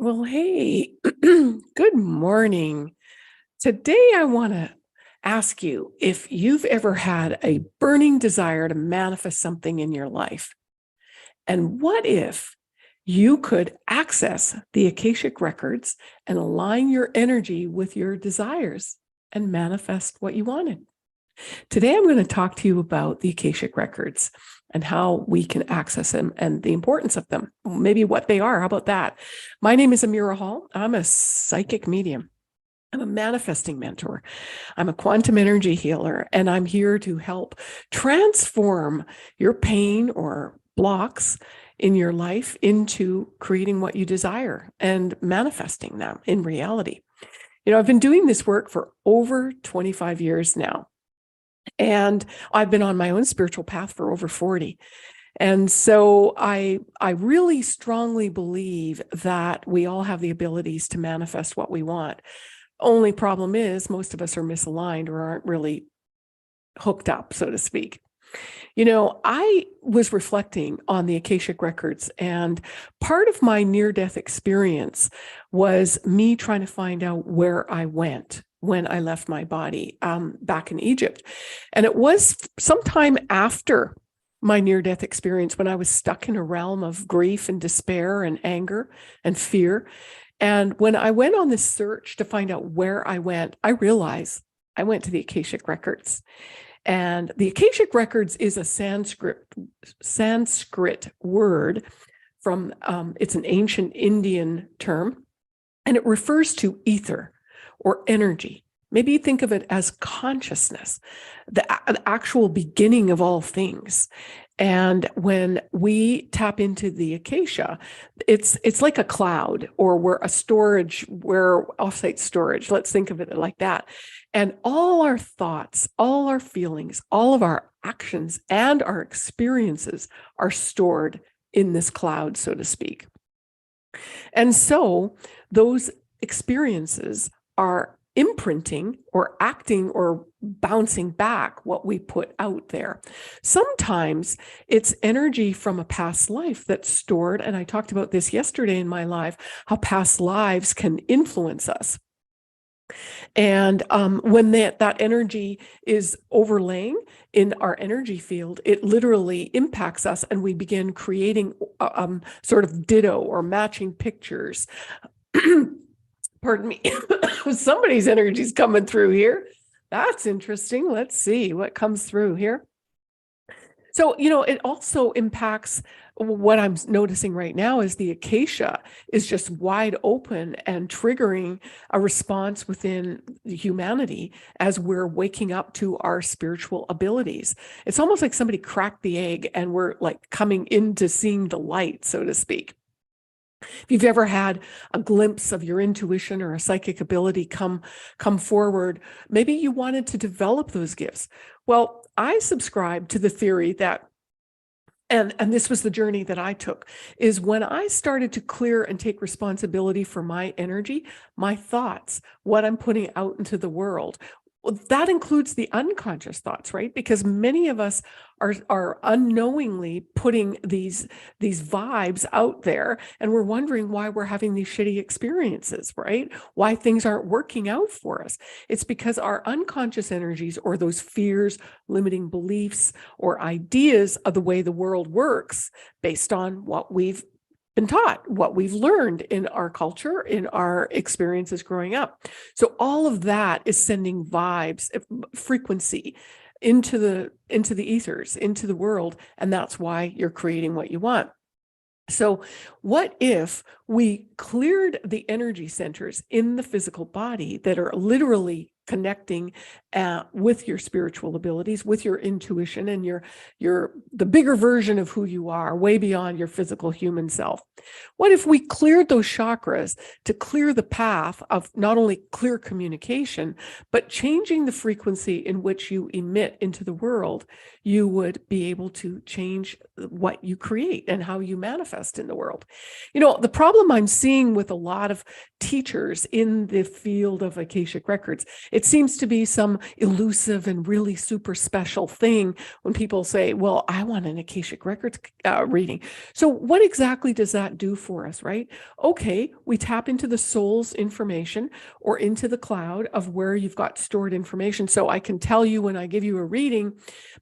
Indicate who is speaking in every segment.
Speaker 1: Well, hey, good morning. Today, I want to ask you if you've ever had a burning desire to manifest something in your life. And what if you could access the Akashic Records and align your energy with your desires and manifest what you wanted? Today, I'm going to talk to you about the Akashic Records and how we can access them and the importance of them, maybe what they are. How about that? My name is Amirah Hall. I'm a psychic medium. I'm a manifesting mentor. I'm a quantum energy healer, and I'm here to help transform your pain or blocks in your life into creating what you desire and manifesting them in reality. I've been doing this work for over 25 years now. And I've been on my own spiritual path for over 40. And so I really strongly believe that we all have the abilities to manifest what we want. Only problem is most of us are misaligned or aren't really hooked up, so to speak. I was reflecting on the Akashic Records, and part of my near-death experience was me trying to find out where I went when I left my body back in Egypt. And it was sometime after my near-death experience when I was stuck in a realm of grief and despair and anger and fear. And when I went on this search to find out where I went, I realized I went to the Akashic Records. And the Akashic Records is a Sanskrit word from, it's an ancient Indian term, and it refers to ether or energy. Maybe you think of it as consciousness, the actual beginning of all things. And when we tap into the Akasha, it's like a cloud, or we're offsite storage. Let's think of it like that. And all our thoughts, all our feelings, all of our actions and our experiences are stored in this cloud, so to speak. And so those experiences are imprinting or acting or bouncing back what we put out there. Sometimes it's energy from a past life that's stored. And I talked about this yesterday in my live, how past lives can influence us. And when that energy is overlaying in our energy field, it literally impacts us, and we begin creating sort of ditto or matching pictures. Pardon me. Somebody's energy is coming through here. That's interesting. Let's see what comes through here. So, it also impacts what I'm noticing right now is the Akasha is just wide open and triggering a response within humanity as we're waking up to our spiritual abilities. It's almost like somebody cracked the egg and we're like coming into seeing the light, so to speak. If you've ever had a glimpse of your intuition or a psychic ability come forward, maybe you wanted to develop those gifts. Well, I subscribe to the theory that, and this was the journey that I took, is when I started to clear and take responsibility for my energy, my thoughts, what I'm putting out into the world. Well, that includes the unconscious thoughts, right? Because many of us are unknowingly putting these vibes out there, and we're wondering why we're having these shitty experiences, right? Why things aren't working out for us. It's because our unconscious energies, or those fears, limiting beliefs, or ideas of the way the world works based on what we've been taught, what we've learned in our culture, in our experiences growing up. So all of that is sending vibes, frequency into the ethers, into the world, and that's why you're creating what you want. So what if we cleared the energy centers in the physical body that are literally connecting with your spiritual abilities, with your intuition, and the bigger version of who you are, way beyond your physical human self? What if we cleared those chakras to clear the path of not only clear communication, but changing the frequency in which you emit into the world? you would be able to change what you create and how you manifest in the world. The problem I'm seeing with a lot of teachers in the field of Akashic Records, it seems to be some elusive and really super special thing when people say, well, I want an Akashic Records reading. So what exactly does that do for us, right? Okay, we tap into the soul's information or into the cloud of where you've got stored information. So I can tell you when I give you a reading,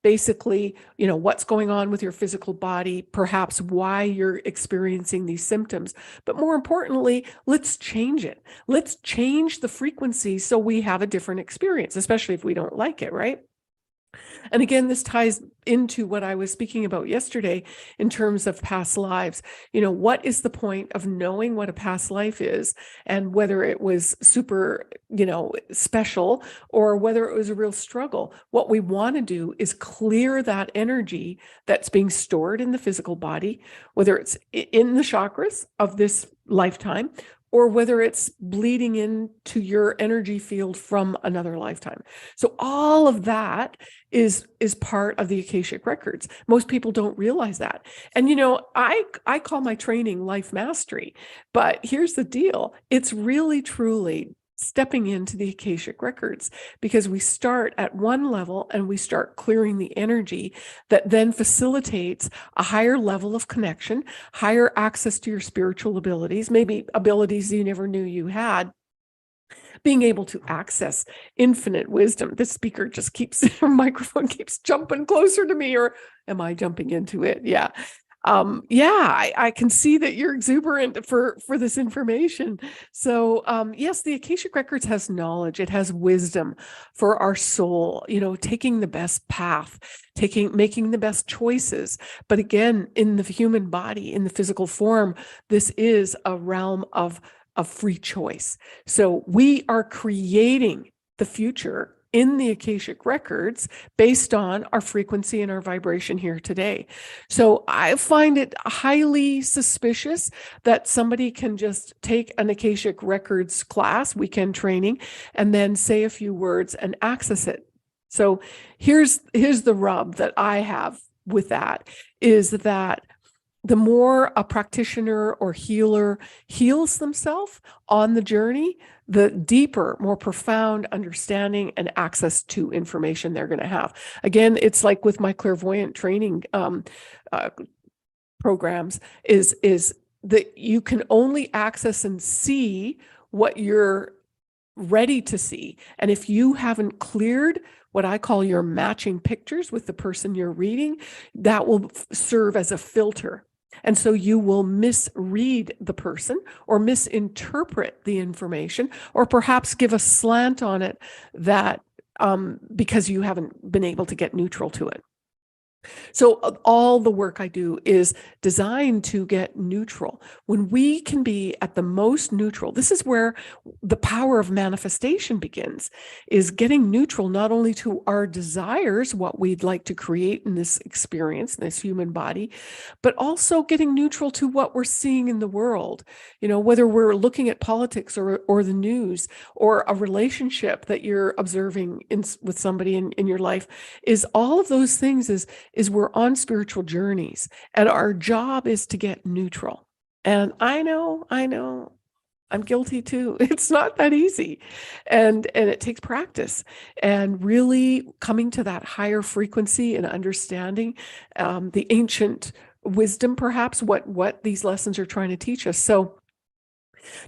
Speaker 1: basically, what's going on with your physical body, perhaps why you're experiencing these symptoms. But more importantly, let's change it. Let's change the frequency so we have a different experience, especially if we don't like it, right? And again, this ties into what I was speaking about yesterday in terms of past lives. What is the point of knowing what a past life is and whether it was super, special or whether it was a real struggle? What we want to do is clear that energy that's being stored in the physical body, whether it's in the chakras of this lifetime or whether it's bleeding into your energy field from another lifetime. So all of that is part of the Akashic Records. Most people don't realize that. And I call my training life mastery, but here's the deal. It's really truly stepping into the Akashic Records, because we start at one level and we start clearing the energy that then facilitates a higher level of connection, higher access to your spiritual abilities, maybe abilities you never knew you had, being able to access infinite wisdom. This speaker just microphone keeps jumping closer to me, or am I jumping into it? Yeah. I can see that you're exuberant for this information. So yes, the Akashic Records has knowledge. It has wisdom for our soul, taking the best path, making the best choices. But again, in the human body, in the physical form, this is a realm of free choice. So we are creating the future in the Akashic Records based on our frequency and our vibration here today. So I find it highly suspicious that somebody can just take an Akashic Records class, weekend training, and then say a few words and access it. So here's the rub that I have with that, is that the more a practitioner or healer heals themselves on the journey, the deeper, more profound understanding and access to information they're going to have. Again, it's like with my clairvoyant training programs, is that you can only access and see what you're ready to see. And if you haven't cleared what I call your matching pictures with the person you're reading, that will serve as a filter. And so you will misread the person or misinterpret the information, or perhaps give a slant on it that because you haven't been able to get neutral to it. So all the work I do is designed to get neutral. When we can be at the most neutral, this is where the power of manifestation begins, is getting neutral not only to our desires, what we'd like to create in this experience, in this human body, but also getting neutral to what we're seeing in the world. Whether we're looking at politics or the news or a relationship that you're observing with somebody in your life, is all of those things is we're on spiritual journeys, and our job is to get neutral. And I know, I'm guilty too. It's not that easy. And it takes practice and really coming to that higher frequency and understanding the ancient wisdom, perhaps what these lessons are trying to teach us. So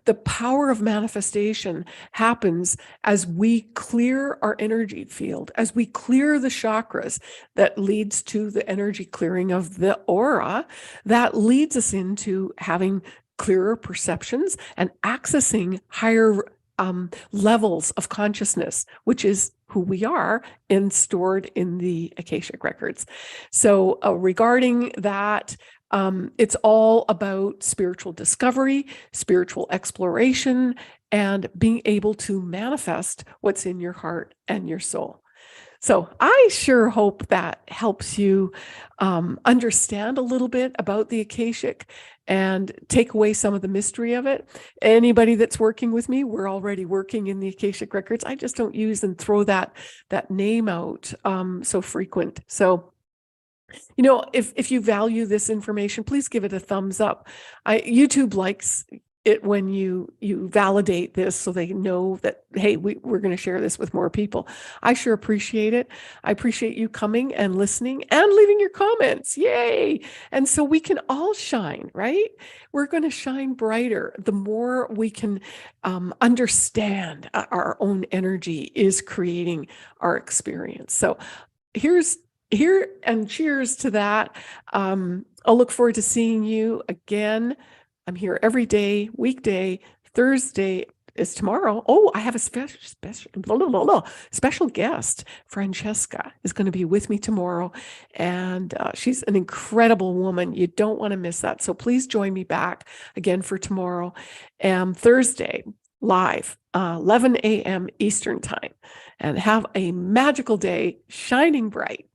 Speaker 1: the power of manifestation happens as we clear our energy field, as we clear the chakras. That leads to the energy clearing of the aura, that leads us into having clearer perceptions and accessing higher levels of consciousness, which is who we are and stored in the Akashic Records. So regarding that, it's all about spiritual discovery, spiritual exploration, and being able to manifest what's in your heart and your soul. So I sure hope that helps you understand a little bit about the Akashic and take away some of the mystery of it. Anybody that's working with me, we're already working in the Akashic Records. I just don't use and throw that name out so frequent. So If you value this information, please give it a thumbs up. YouTube likes it when you validate this so they know that, hey, we're going to share this with more people. I sure appreciate it. I appreciate you coming and listening and leaving your comments. Yay. And so we can all shine, right? We're going to shine brighter. The more we can understand our own energy is creating our experience. So here and cheers to that. I'll look forward to seeing you again. I'm here every day, weekday. Thursday is tomorrow. Oh, I have a special guest. Francesca is going to be with me tomorrow, and she's an incredible woman. You don't want to miss that. So please join me back again for tomorrow. Thursday, live, 11 a.m. Eastern time. And have a magical day, shining bright.